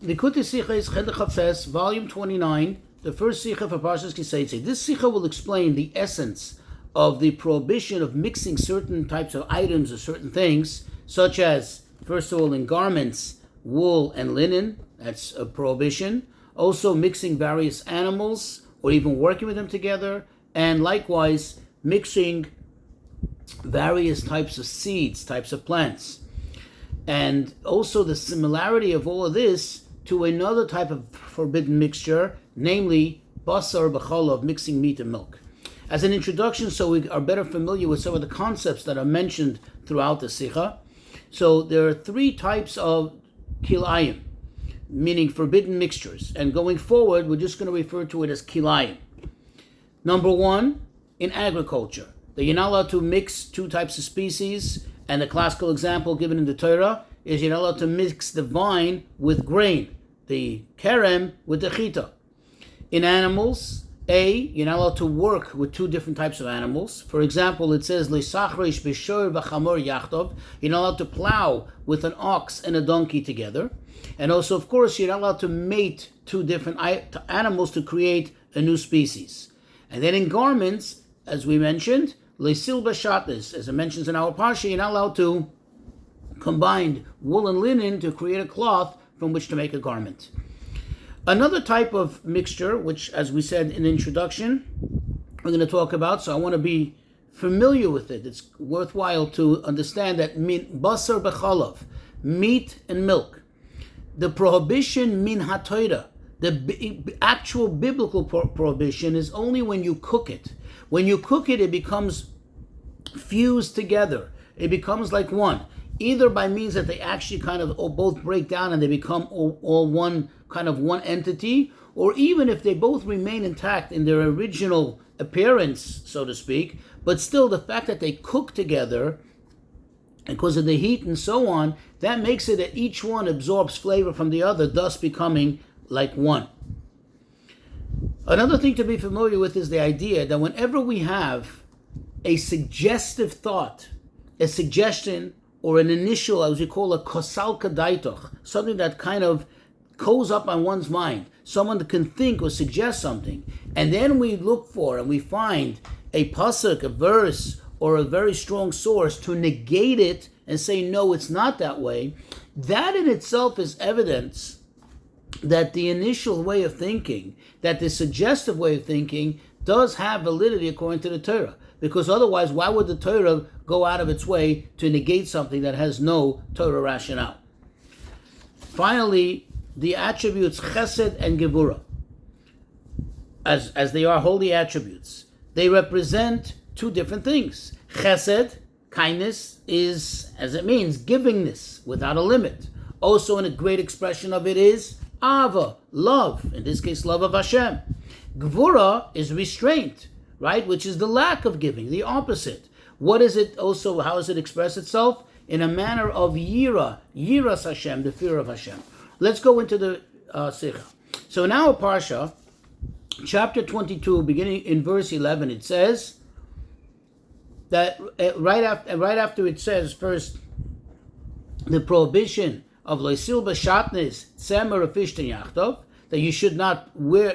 Likutei Sichos, Chelik Chafes, volume 29, the first Sicha for Parshas Teitzei. This Sicha will explain the essence of the prohibition of mixing certain types of items or certain things, such as, first of all, in garments, wool and linen. That's a prohibition. Also mixing various animals or even working with them together, and likewise mixing various types of seeds, types of plants. And also the similarity of all of this to another type of forbidden mixture, namely basar b'chalav, mixing meat and milk. As an introduction, so we are better familiar with some of the concepts that are mentioned throughout the Sikha. So there are three types of kilayim, meaning forbidden mixtures. And going forward, we're just going to refer to it as kilayim. Number one, in agriculture, that you're not allowed to mix two types of species. And the classical example given in the Torah is you're not allowed to mix the vine with grain, the kerem with the chita. In animals, you're not allowed to work with two different types of animals. For example, it says, L'sachrish b'shor v'chamor yachtov. You're not allowed to plow with an ox and a donkey together. And also, of course, you're not allowed to mate two different animals to create a new species. And then in garments, as we mentioned, Leisil b'shatnis, as it mentions in our parsha, you're not allowed to combine wool and linen to create a cloth from which to make a garment. Another type of mixture, which, as we said in the introduction, we're going to talk about, so I want to be familiar with it. It's worthwhile to understand that basar b'chalav, meat and milk, the prohibition min haTorah, the actual biblical prohibition is only when you cook it. When you cook it, it becomes fused together. It becomes like one, either by means that they actually kind of both break down and they become all one kind of one entity, or even if they both remain intact in their original appearance, so to speak, but still the fact that they cook together because of the heat and so on, that makes it that each one absorbs flavor from the other, thus becoming like one. Another thing to be familiar with is the idea that whenever we have a suggestive thought, a suggestion, or an initial, as we call a kosalka daitoch, something that kind of goes up on one's mind, someone that can think or suggest something, and then we look for and we find a pasuk, a verse, or a very strong source to negate it and say, no, it's not that way, that in itself is evidence that the initial way of thinking, that the suggestive way of thinking does have validity according to the Torah. Because otherwise, why would the Torah go out of its way to negate something that has no Torah rationale? Finally, the attributes chesed and gevura, as they are holy attributes, they represent two different things. Chesed, kindness, is, as it means, givingness without a limit. Also, in a great expression of it is Ava, love, in this case, love of Hashem. Gvura is restraint, right, which is the lack of giving, the opposite. What is it also, how does it express itself? In a manner of yiras Hashem, the fear of Hashem. Let's go into the Sikha. So in our Parsha, chapter 22, beginning in verse 11, it says that right after it says first the prohibition of leisil b'shatnis tzemer afishtin yachtov, that you should not wear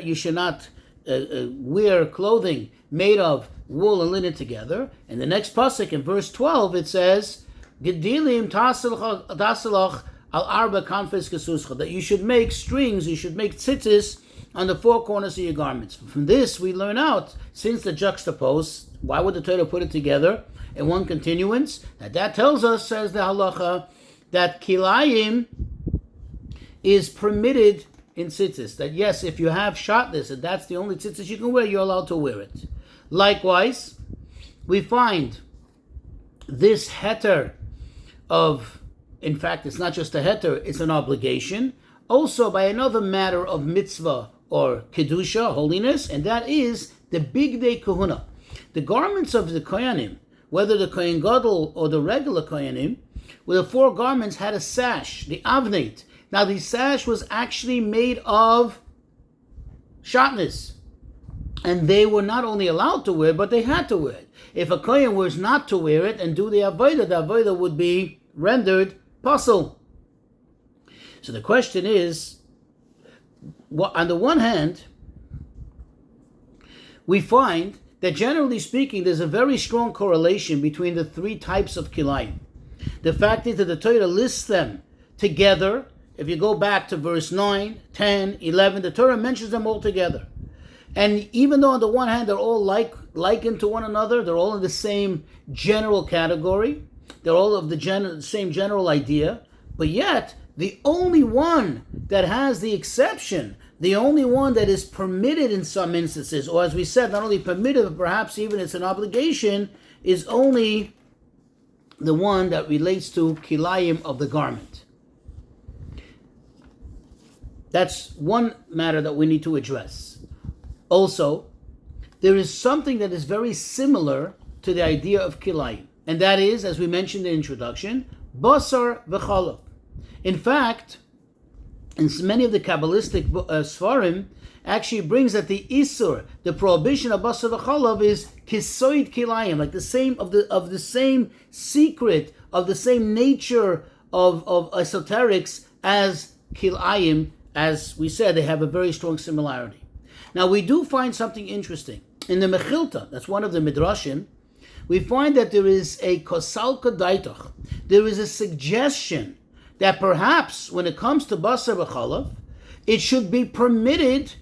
clothing made of wool and linen together. And the next pasuk in verse 12 it says gedilim tasalach al arba kanfes kesuscha, that you should make strings, you should make tzitzis on the four corners of your garments. From this we learn out, since the juxtapose, why would the Torah put it together in one continuance? That tells us, says the halacha, that kilayim is permitted in tzitzis. That yes, if you have shotness and that's the only tzitzis you can wear, you're allowed to wear it. Likewise, we find this heter of, in fact, it's not just a heter, it's an obligation, also by another matter of mitzvah or kedusha, holiness, and that is the big day kahuna. The garments of the kohanim, whether the kohen gadol or the regular kohanim, with the four garments had a sash, the avneit. Now the sash was actually made of shotness. And they were not only allowed to wear it, but they had to wear it. If a kohen was not to wear it and do the avodah would be rendered pasul. So the question is, on the one hand, we find that generally speaking, there's a very strong correlation between the three types of kilayim. The fact is that the Torah lists them together. If you go back to verse 9, 10, 11, the Torah mentions them all together. And even though on the one hand they're all likened to one another, they're all in the same general category, they're all of the same general idea, but yet the only one that has the exception, the only one that is permitted in some instances, or as we said, not only permitted, but perhaps even it's an obligation, is only the one that relates to kilayim of the garment. That's one matter that we need to address. Also, there is something that is very similar to the idea of kilayim, and that is, as we mentioned in the introduction, basar v'chalav. In fact, in many of the Kabbalistic Sfarim, actually brings that the Isur, the prohibition of basar v'chalav, is kisoid kilayim, like the same secret, of the same nature of esoterics as kilayim. As we said, they have a very strong similarity. Now, we do find something interesting. In the Mechilta, that's one of the Midrashim, we find that there is a kosalka daitoch. There is a suggestion that perhaps when it comes to basar v'chalav, it should be permitted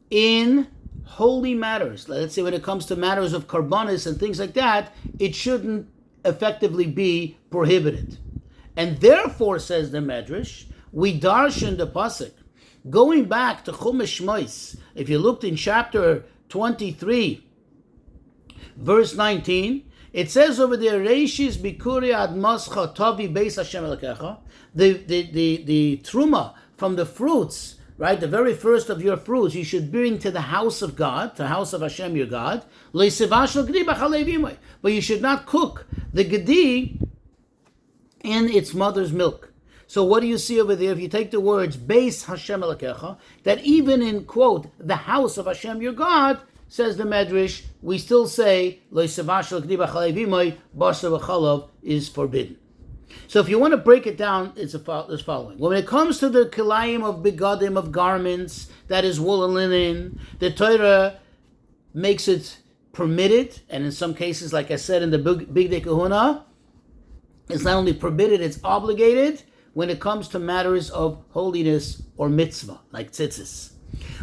in holy matters. Let's say when it comes to matters of karbanis and things like that, it shouldn't effectively be prohibited. And therefore, says the Medrash, we darshan the pasuk. Going back to Chumash Shmos, if you looked in chapter 23, verse 19, it says over there, Reishis bikuri ad mascha tavi beis Hashem elekecha, the truma from the fruits, right, the very first of your fruits, you should bring to the house of God, to the house of Hashem your God, but you should not cook the gedi in its mother's milk. So what do you see over there? If you take the words beis Hashem elekecha, that even in, quote, the house of Hashem your God, says the Medrash, we still say basar v'chalav is forbidden. So if you want to break it down, it's as following. When it comes to the kilayim of begadim, of garments, that is wool and linen, the Torah makes it permitted, and in some cases, like I said in the Big Day Kahuna, it's not only permitted, it's obligated when it comes to matters of holiness or mitzvah, like tzitzis.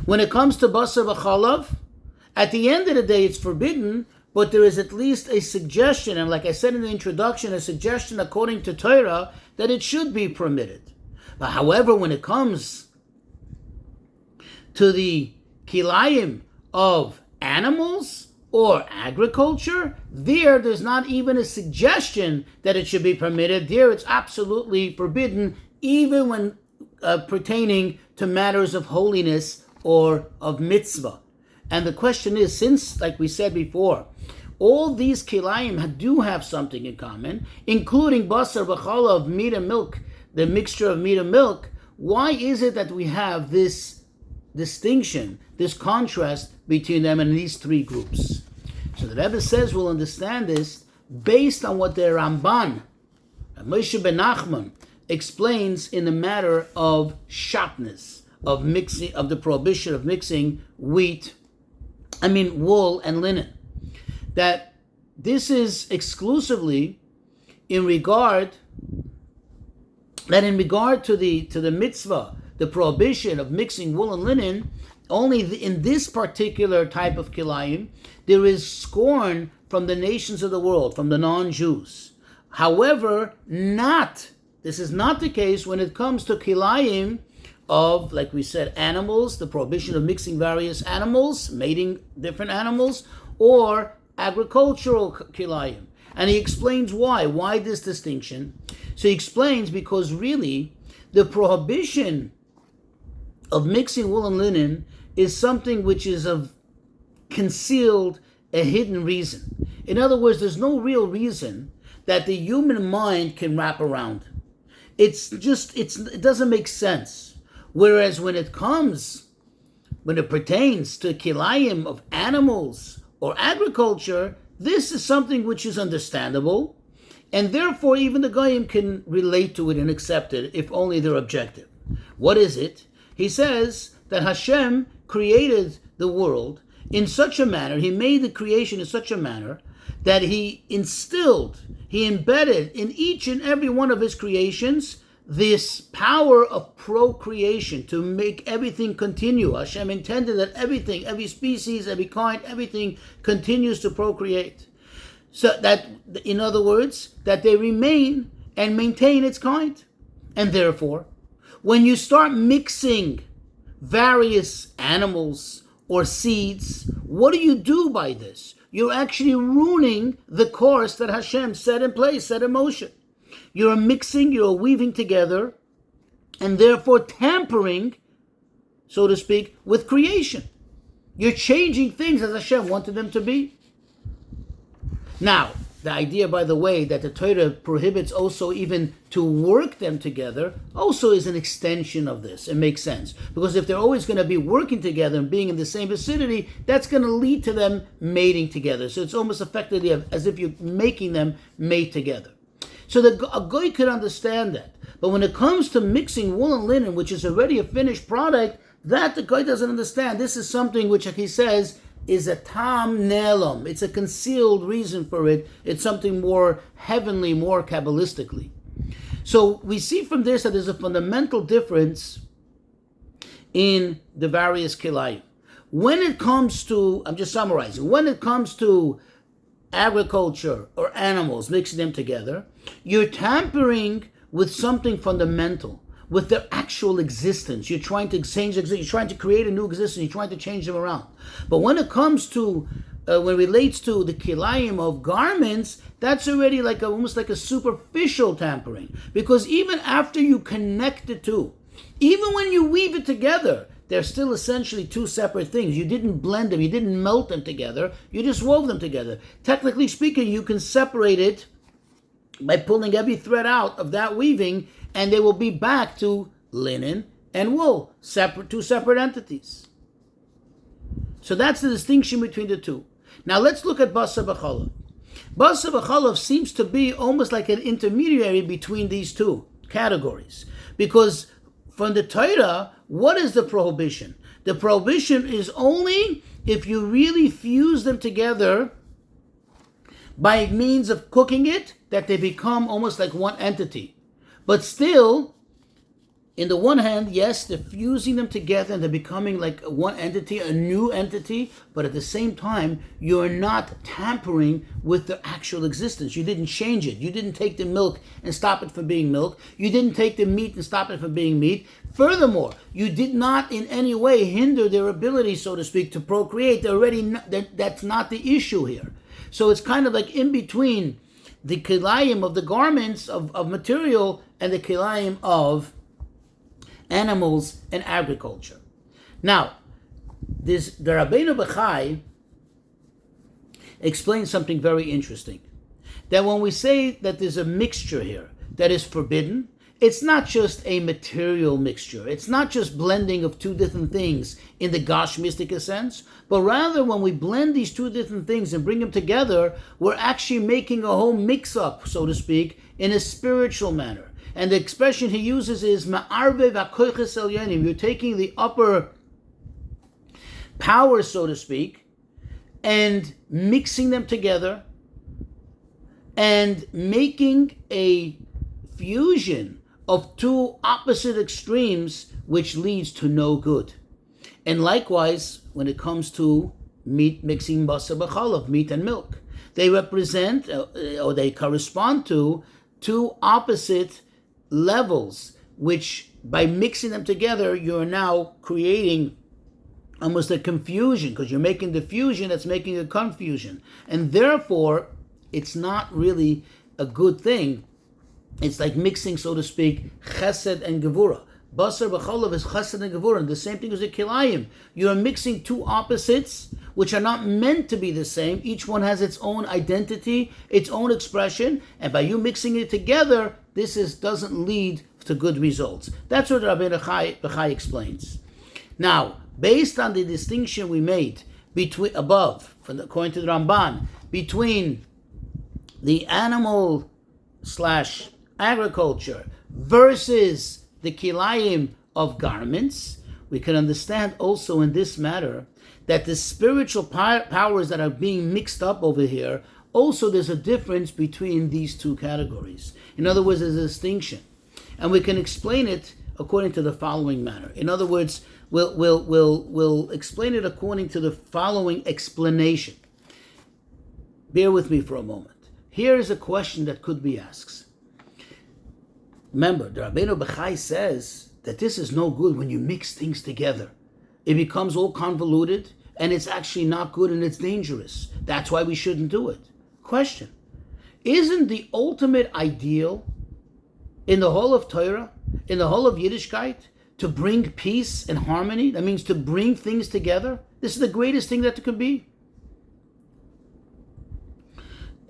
When it comes to basar v'chalav, at the end of the day, it's forbidden, but there is at least a suggestion, and like I said in the introduction, a suggestion according to Torah that it should be permitted. But however, when it comes to the kilayim of animals or agriculture, there's not even a suggestion that it should be permitted. There it's absolutely forbidden, even when pertaining to matters of holiness or of mitzvah. And the question is, since, like we said before, all these kilayim do have something in common, including basar v'chalav, meat and milk, the mixture of meat and milk, why is it that we have this distinction, this contrast between them and these three groups? So the Rebbe says we'll understand this based on what the Ramban, Moshe ben Nachman, explains in the matter of shatnez, of mixing, of the prohibition of mixing wool and linen. That this is exclusively in regard to the mitzvah, the prohibition of mixing wool and linen. Only in this particular type of kilayim, there is scorn from the nations of the world, from the non-Jews. However, this is not the case when it comes to kilayim of, like we said, animals, the prohibition of mixing various animals, mating different animals, or agricultural kilayim. And he explains why. Why this distinction? So he explains because really, the prohibition of mixing wool and linen is something which is of concealed, a hidden reason. In other words, there's no real reason that the human mind can wrap around. It doesn't make sense. Whereas when it pertains to kilayim of animals or agriculture, this is something which is understandable, and therefore even the goyim can relate to it and accept it if only they're objective. What is it? He says that Hashem created the world in such a manner, He made the creation in such a manner that He embedded in each and every one of His creations this power of procreation to make everything continue. Hashem intended that everything, every species, every kind, everything continues to procreate. So that, in other words, that they remain and maintain its kind. And therefore, when you start mixing various animals or seeds, what do you do by this? You're actually ruining the course that Hashem set in place, set in motion. You're mixing, you're weaving together, and therefore tampering, so to speak, with creation. You're changing things as Hashem wanted them to be. Now, the idea, by the way, that the Torah prohibits also even to work them together also is an extension of this. It makes sense. Because if they're always going to be working together and being in the same vicinity, that's going to lead to them mating together. So it's almost effectively as if you're making them mate together. So a goy could understand that. But when it comes to mixing wool and linen, which is already a finished product, that the goy doesn't understand. This is something which, like he says, is a tam nelom. It's a concealed reason for it. It's something more heavenly, more Kabbalistically. So we see from this that there's a fundamental difference in the various kilayim. When it comes to, I'm just summarizing, when it comes to agriculture or animals, mixing them together, you're tampering with something fundamental, with their actual existence. You're trying to change, you're trying to create a new existence, you're trying to change them around. But when it comes to, when it relates to the kilayim of garments, that's already like almost like a superficial tampering. Because even after you connect the two, even when you weave it together, they're still essentially two separate things. You didn't blend them, you didn't melt them together, you just wove them together. Technically speaking, you can separate it by pulling every thread out of that weaving, and they will be back to linen and wool, two separate entities. So that's the distinction between the two. Now let's look at Basar B'Chalav. Basar B'Chalav seems to be almost like an intermediary between these two categories. Because from the Torah, what is the prohibition? The prohibition is only if you really fuse them together by means of cooking it, that they become almost like one entity. But still, in the one hand, yes, they're fusing them together and they're becoming like one entity, a new entity, but at the same time, you're not tampering with their actual existence. You didn't change it. You didn't take the milk and stop it from being milk. You didn't take the meat and stop it from being meat. Furthermore, you did not in any way hinder their ability, so to speak, to procreate. That's not the issue here. So it's kind of like in between the kilayim of the garments of material and the kilayim of animals and agriculture. Now, the Rabbeinu Bachai explains something very interesting. That when we say that there's a mixture here that is forbidden, it's not just a material mixture. It's not just blending of two different things in the Gashmistic sense, but rather when we blend these two different things and bring them together, we're actually making a whole mix-up, so to speak, in a spiritual manner. And the expression he uses is ma'arve v'koiches elyonim. You're taking the upper power, so to speak, and mixing them together and making a fusion of two opposite extremes, which leads to no good. And likewise, when it comes to meat, mixing basar b'chalav, meat and milk, they represent, or they correspond to, two opposite levels, which by mixing them together, you're now creating almost a confusion, because you're making the fusion that's making a confusion. And therefore, it's not really a good thing. It's like mixing, so to speak, chesed and gevura. Basar b'chalav is chesed and gevura. And the same thing as the kilayim. You're mixing two opposites, which are not meant to be the same. Each one has its own identity, its own expression. And by you mixing it together, this doesn't lead to good results. That's what Rabbi Bachai explains. Now, based on the distinction we made between above, according to the Ramban, between the animal / agriculture versus the kilayim of garments, we can understand also in this matter that the spiritual powers that are being mixed up over here, also there's a difference between these two categories. In other words, there's a distinction. And we can explain it according to the following manner. In other words, we'll explain it according to the following explanation. Bear with me for a moment. Here is a question that could be asked. Remember, the Rabbeinu Bechai says that this is no good when you mix things together. It becomes all convoluted, and it's actually not good and it's dangerous. That's why we shouldn't do it. Question: isn't the ultimate ideal in the whole of Torah, in the whole of Yiddishkeit, to bring peace and harmony? That means to bring things together. This is the greatest thing that there could be.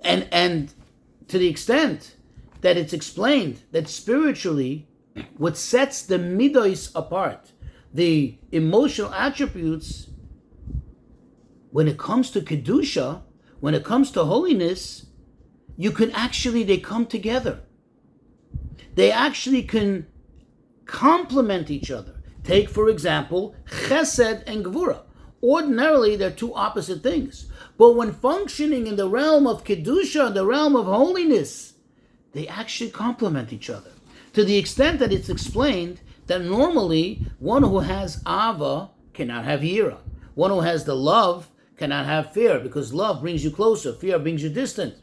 And to the extent that it's explained that spiritually, what sets the midos apart, the emotional attributes, when it comes to kedusha, when it comes to holiness, they come together. They actually can complement each other. Take, for example, chesed and gvura. Ordinarily, they're two opposite things. But when functioning in the realm of kedusha, the realm of holiness, they actually complement each other. To the extent that it's explained that normally one who has ava cannot have yira. One who has the love cannot have fear, because love brings you closer, fear brings you distant.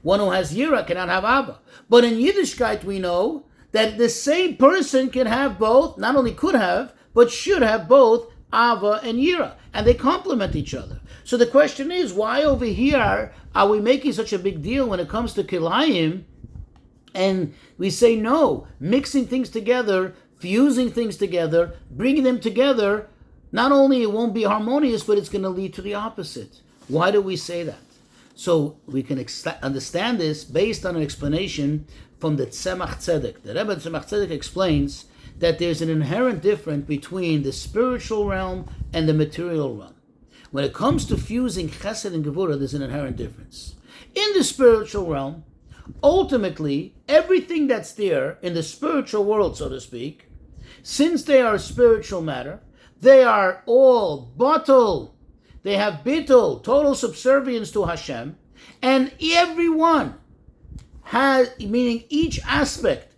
One who has yira cannot have ava. But in Yiddishkeit we know that the same person can have both, not only could have, but should have both ava and yira, and they complement each other. So the question is, why over here are we making such a big deal when it comes to kilayim? And we say no, mixing things together, fusing things together, bringing them together, not only it won't be harmonious, but it's going to lead to the opposite. Why do we say that? So we can understand this based on an explanation from the Tzemach Tzedek. The Rebbe Tzemach Tzedek explains that there's an inherent difference between the spiritual realm and the material realm. When it comes to fusing chesed and gevurah, there's an inherent difference. In the spiritual realm, ultimately, everything that's there in the spiritual world, so to speak, since they are spiritual matter, they are all batel. They have bittul, total subservience to Hashem, and everyone has, meaning each aspect,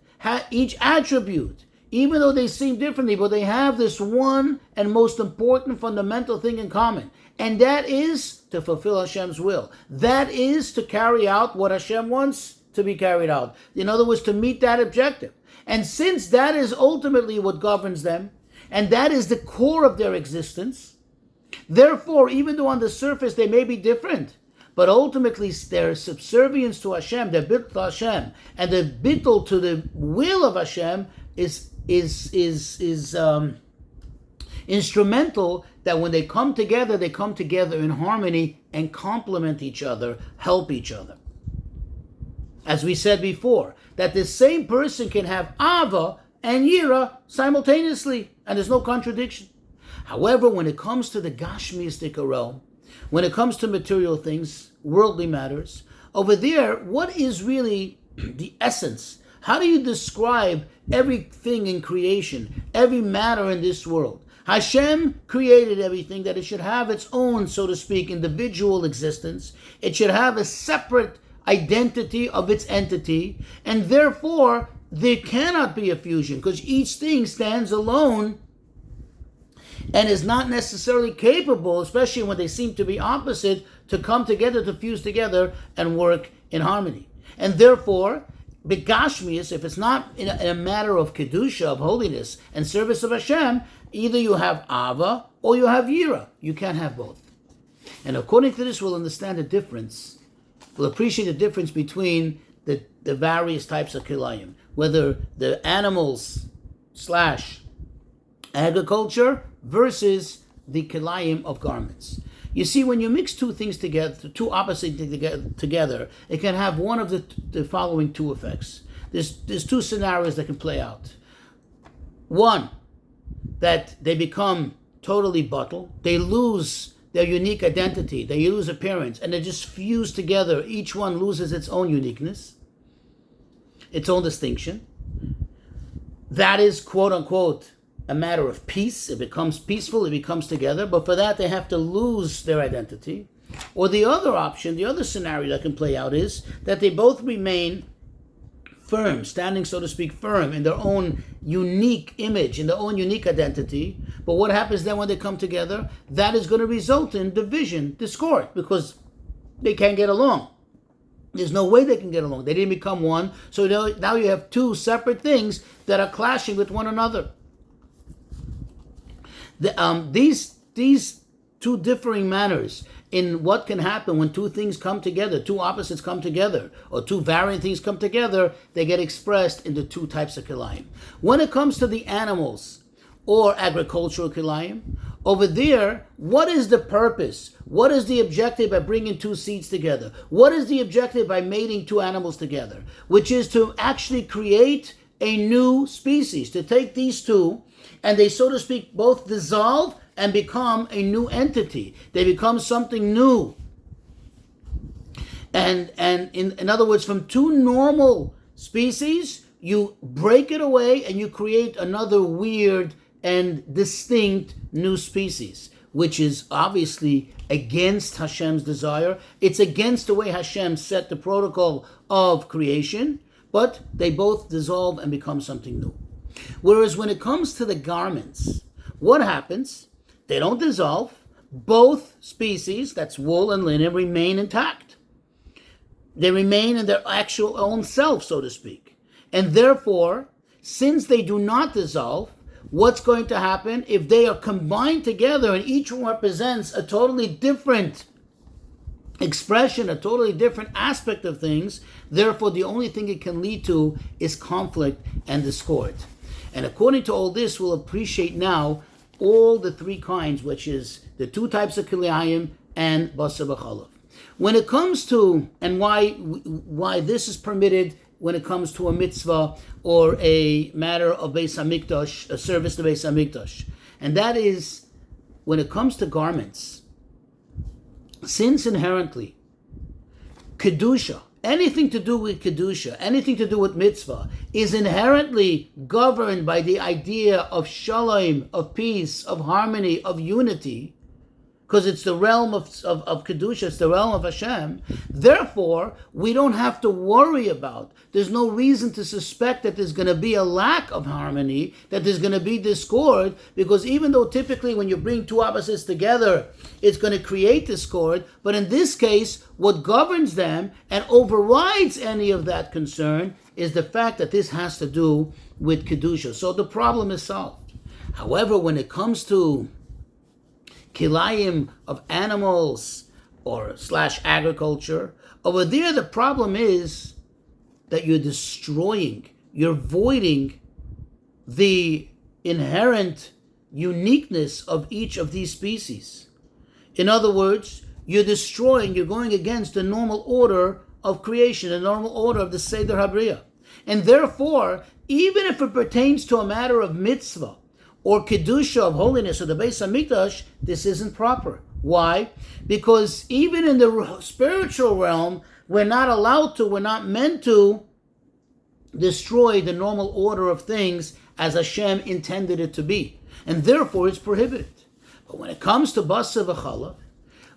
each attribute, even though they seem differently, but they have this one and most important fundamental thing in common, and that is to fulfill Hashem's will. That is to carry out what Hashem wants to be carried out. In other words, to meet that objective. And since that is ultimately what governs them, and that is the core of their existence, therefore, even though on the surface they may be different, but ultimately their subservience to Hashem, their bittul to Hashem, and the bittul to the will of Hashem is instrumental, that when they come together in harmony and complement each other, help each other. As we said before, that the same person can have ava and yira simultaneously, and there's no contradiction. However, when it comes to the gashmiistic realm, when it comes to material things, worldly matters, over there, what is really the essence? How do you describe everything in creation, every matter in this world? Hashem created everything that it should have its own, so to speak, individual existence. It should have a separate identity of its entity, and therefore there cannot be a fusion, because each thing stands alone and is not necessarily capable, especially when they seem to be opposite, to come together, to fuse together and work in harmony. And therefore, begashmius, if it's not in a matter of kedusha, of holiness and service of Hashem, either you have ava or you have yira. You can't have both. And according to this, we'll understand the difference. We'll appreciate the difference between the various types of kilayim, whether the animals / agriculture versus the kilayim of garments. You see, when you mix two things together, two opposite things together, it can have one of the following two effects. There's two scenarios that can play out. One, that they become totally batel. They lose their unique identity. They lose appearance, and they just fuse together. Each one loses its own uniqueness, its own distinction. That is, quote unquote, a matter of peace. It becomes peaceful, it becomes together, but for that they have to lose their identity. Or the other option, the other scenario that can play out is that they both remain firm, standing, so to speak, firm in their own unique image, in their own unique identity. But what happens then when they come together? That is going to result in division, discord, because they can't get along. There's no way they can get along. They didn't become one. So now you have two separate things that are clashing with one another. These two differing manners in what can happen when two things come together, two opposites come together, or two varying things come together, they get expressed into two types of kilayim. When it comes to the animals or agricultural kilayim, over there, what is the purpose? What is the objective by bringing two seeds together? What is the objective by mating two animals together? Which is to actually create a new species, to take these two, and they, so to speak, both dissolve and become a new entity. They become something new. And in other words, from two normal species, you break it away and you create another weird and distinct new species, which is obviously against Hashem's desire. It's against the way Hashem set the protocol of creation, but they both dissolve and become something new. Whereas when it comes to the garments, what happens? They don't dissolve. Both species, that's wool and linen, remain intact. They remain in their actual own self, so to speak. And therefore, since they do not dissolve, what's going to happen if they are combined together and each one represents a totally different expression, a totally different aspect of things? Therefore, the only thing it can lead to is conflict and discord. And according to all this, we'll appreciate now all the three kinds, which is the two types of kilayim and basar b'chalav. When it comes to, and why this is permitted when it comes to a mitzvah or a matter of Beis HaMikdash, a service to Beis HaMikdash, and that is when it comes to garments, since inherently kedusha, anything to do with kedusha, anything to do with mitzvah, is inherently governed by the idea of shalom, of peace, of harmony, of unity, because it's the realm of kedusha, it's the realm of Hashem. Therefore, we don't have to worry about, there's no reason to suspect that there's going to be a lack of harmony, that there's going to be discord, because even though typically when you bring two opposites together, it's going to create discord, but in this case, what governs them and overrides any of that concern is the fact that this has to do with kedusha. So the problem is solved. However, when it comes to kilayim of animals or / agriculture, over there the problem is that you're destroying, you're voiding the inherent uniqueness of each of these species. In other words, you're destroying, you're going against the normal order of creation, the normal order of the Seder HaBriah. And therefore, even if it pertains to a matter of mitzvah, or kedusha of holiness of the Beis HaMikdash, this isn't proper. Why? Because even in the spiritual realm, we're not allowed to, we're not meant to destroy the normal order of things as Hashem intended it to be. And therefore it's prohibited. But when it comes to basar v'chalav,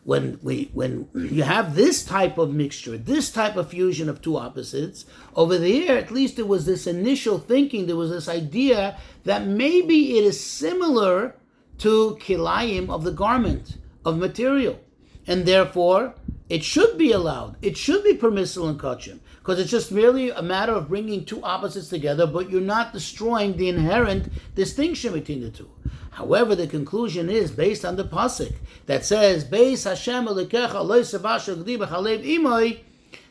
when you have this type of mixture, this type of fusion of two opposites, over there, at least there was this initial thinking, there was this idea that maybe it is similar to kilayim of the garment, of material. And therefore, it should be allowed. It should be permissible in kachim, because it's just merely a matter of bringing two opposites together, but you're not destroying the inherent distinction between the two. However, the conclusion is based on the pasuk that says, "Beis Hashem Elokecha lo yisavashu gdi b'chalev imoi,"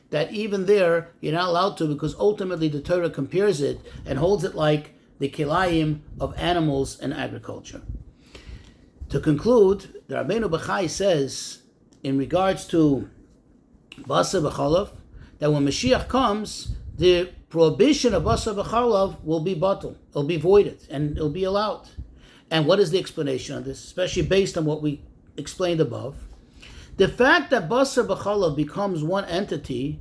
that even there you're not allowed to, because ultimately the Torah compares it and holds it like the kilayim of animals and agriculture. To conclude, the Rabbeinu Bachai says, in regards to basar b'chalav, that when Mashiach comes, the prohibition of basar b'chalav will be batal, it'll be voided, and it'll be allowed. And what is the explanation of this, especially based on what we explained above? The fact that basar b'chalav becomes one entity,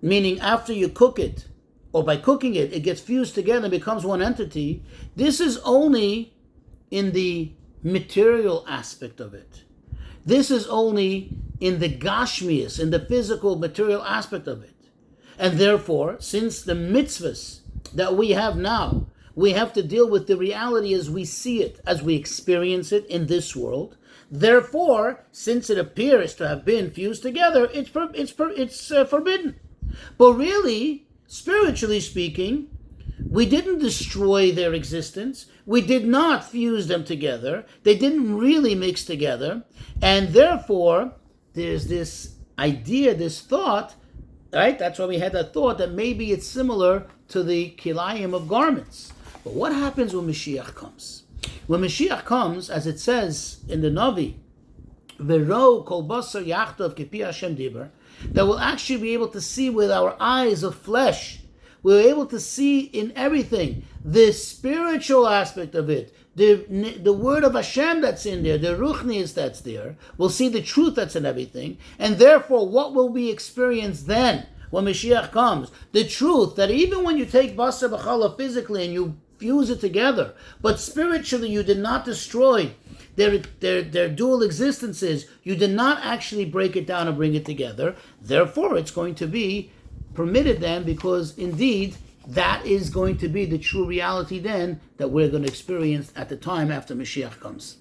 meaning after you cook it, or by cooking it, it gets fused together and becomes one entity. This is only in the material aspect of it. This is only in the gashmius, in the physical material aspect of it. And therefore, since the mitzvahs that we have now, we have to deal with the reality as we see it, as we experience it in this world. Therefore, since it appears to have been fused together, it's forbidden. But really, spiritually speaking, we didn't destroy their existence. We did not fuse them together. They didn't really mix together. And therefore, there's this idea, this thought, right? That's why we had that thought that maybe it's similar to the kilayim of garments. But what happens when Mashiach comes? When Mashiach comes, as it says in the Navi, V'ro kol basar yachtav kipi Hashem diber, that we'll actually be able to see with our eyes of flesh. We're able to see in everything the spiritual aspect of it, the word of Hashem that's in there, the ruchnius that's there. We'll see the truth that's in everything. And therefore, what will be experienced then when Mashiach comes? The truth that even when you take basar b'challah physically and you fuse it together, but spiritually you did not destroy their dual existences, you did not actually break it down and bring it together. Therefore, it's going to be permitted then, because indeed that is going to be the true reality then that we're going to experience at the time after Mashiach comes.